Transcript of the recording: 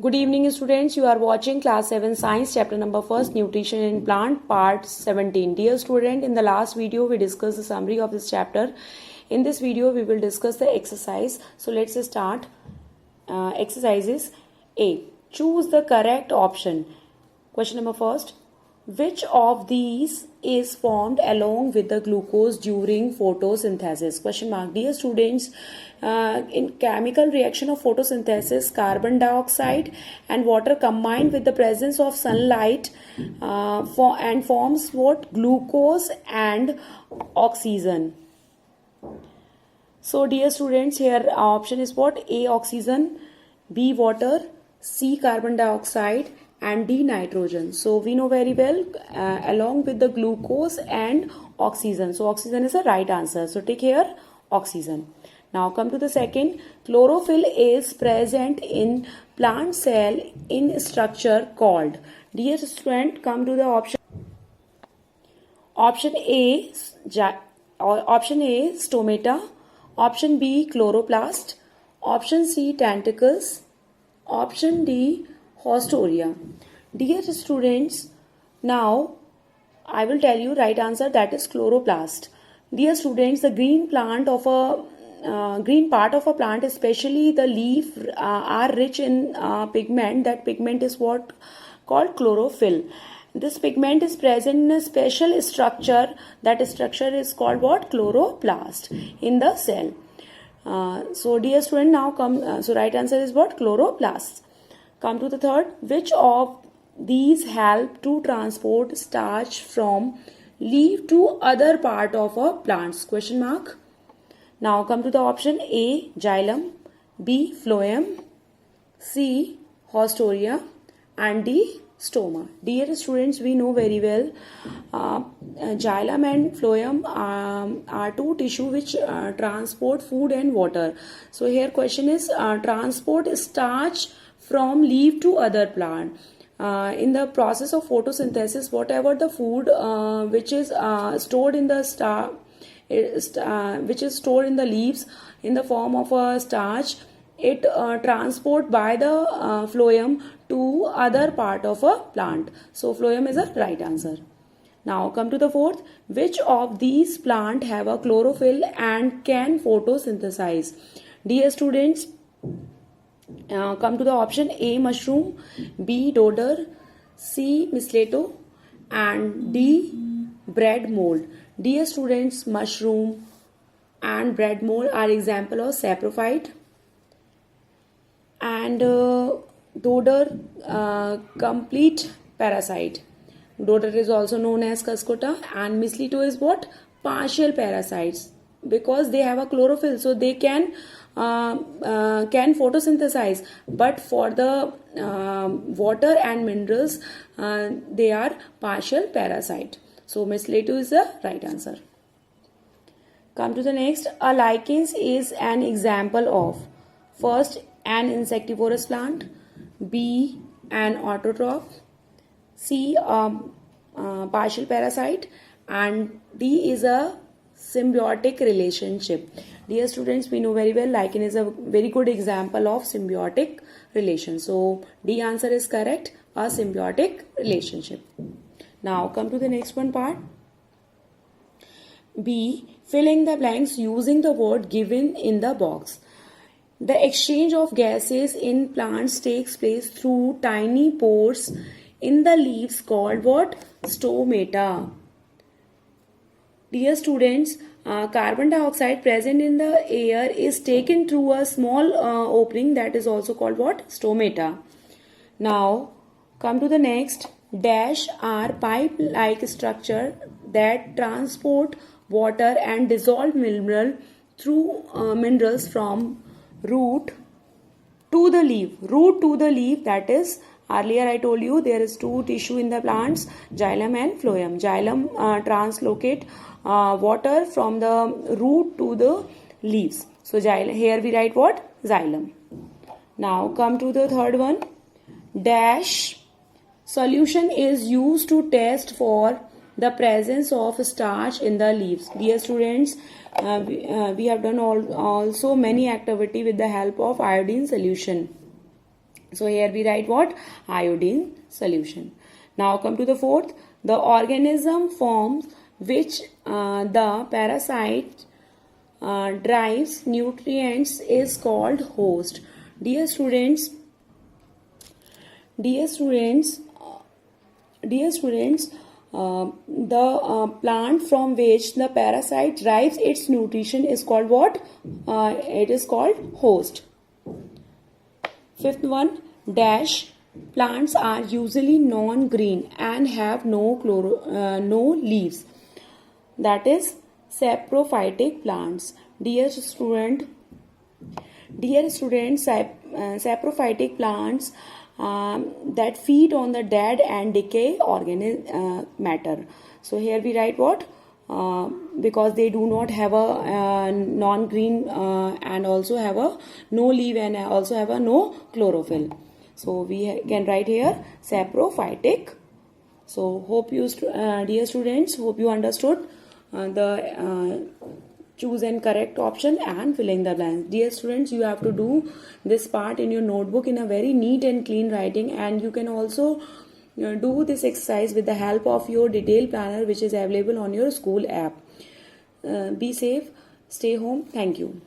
Good evening, students. You are watching class 7 science chapter number 1st nutrition in plant part 17. Dear student, in the last video we discussed the summary of this chapter. In this video we will discuss the exercise. So let's start. Exercises. A. Choose the correct option. Question number first. Which of these is formed along with the glucose during photosynthesis? Question mark. Dear students, in chemical reaction of photosynthesis, carbon dioxide and water combined with the presence of sunlight and forms what? Glucose and oxygen. So dear students, here option is what? A. Oxygen, B. Water, C. Carbon dioxide and D. Nitrogen. So we know very well along with the glucose and oxygen. So oxygen is the right answer. So take here oxygen. Now come to the second. Chlorophyll is present in plant cell in structure called. Dear student, come to the option. Option A stomata. Option B chloroplast. Option C tentacles. Option D Haustoria. Dear students, now I will tell you right answer, that is chloroplast. Dear students, the green part of a plant, especially the leaf, are rich in pigment. That pigment is what called chlorophyll. This pigment is present in a special structure. That structure is called what? Chloroplast in the cell. So dear student, now come. So right answer is what? Chloroplast. Come to the third. Which of these help to transport starch from leaf to other part of a plant? Question mark. Now come to the option. A. Xylem, B. Phloem, C. Haustoria and D. Stoma. Dear students, we know very well xylem and phloem are two tissue which transport food and water. So here question is transport starch from leaf to other plant. In the process of photosynthesis, whatever the food which is stored in the which is stored in the leaves in the form of a starch, it transport by the phloem to other part of a plant. So phloem is a right answer. Now come to the fourth. Which of these plant have a chlorophyll and can photosynthesize? Dear students, come to the option. A. Mushroom, B. Dodder, C. Mistletoe and D. Bread mold. Dear students, mushroom and bread mold are example of saprophyte, and dodder complete parasite. Dodder is also known as cuscuta, and mistletoe is what? Partial parasites, because they have a chlorophyll, so they can photosynthesize, but for the water and minerals they are partial parasite. So mistletoe is the right answer. Come to the next. A lichens is an example of, first, an insectivorous plant, B. an autotroph, C. Partial parasite and D is a symbiotic relationship. Dear students, we know very well lichen is a very good example of symbiotic relation. So D answer is correct, a symbiotic relationship. Now come to the next one part. B. Filling the blanks using the word given in the box. The exchange of gases in plants takes place through tiny pores in the leaves called what? Stomata. Dear students, carbon dioxide present in the air is taken through a small opening, that is also called what? Stomata. Now come to the next. Dash are pipe-like structure that transport water and dissolved minerals from root to the leaf. Root to the leaf, that is, earlier I told you there is two tissue in the plants, xylem and phloem. Xylem translocate water from the root to the leaves. So here we write what? Xylem. Now come to the third one. Dash solution is used to test for the presence of starch in the leaves. Dear students, we have done also many activity with the help of iodine solution. So here we write what? Iodine solution. Now come to the fourth. The organism forms which the parasite drives nutrients is called host. Dear students, dear students, dear students, the plant from which the parasite derives its nutrition is called what? It is called host. Fifth one, dash. Plants are usually non-green and have no leaves. That is saprophytic plants. Dear students, saprophytic plants that feed on the dead and decay organic matter. So here we write what? Because they do not have a non-green and also have a no leaf and also have a no chlorophyll. So we can write here saprophytic. So hope you, dear students, hope you understood the choose and correct option and filling the blanks. Dear students, you have to do this part in your notebook in a very neat and clean writing, and you can also do this exercise with the help of your detailed planner which is available on your school app. Be safe, stay home. Thank you.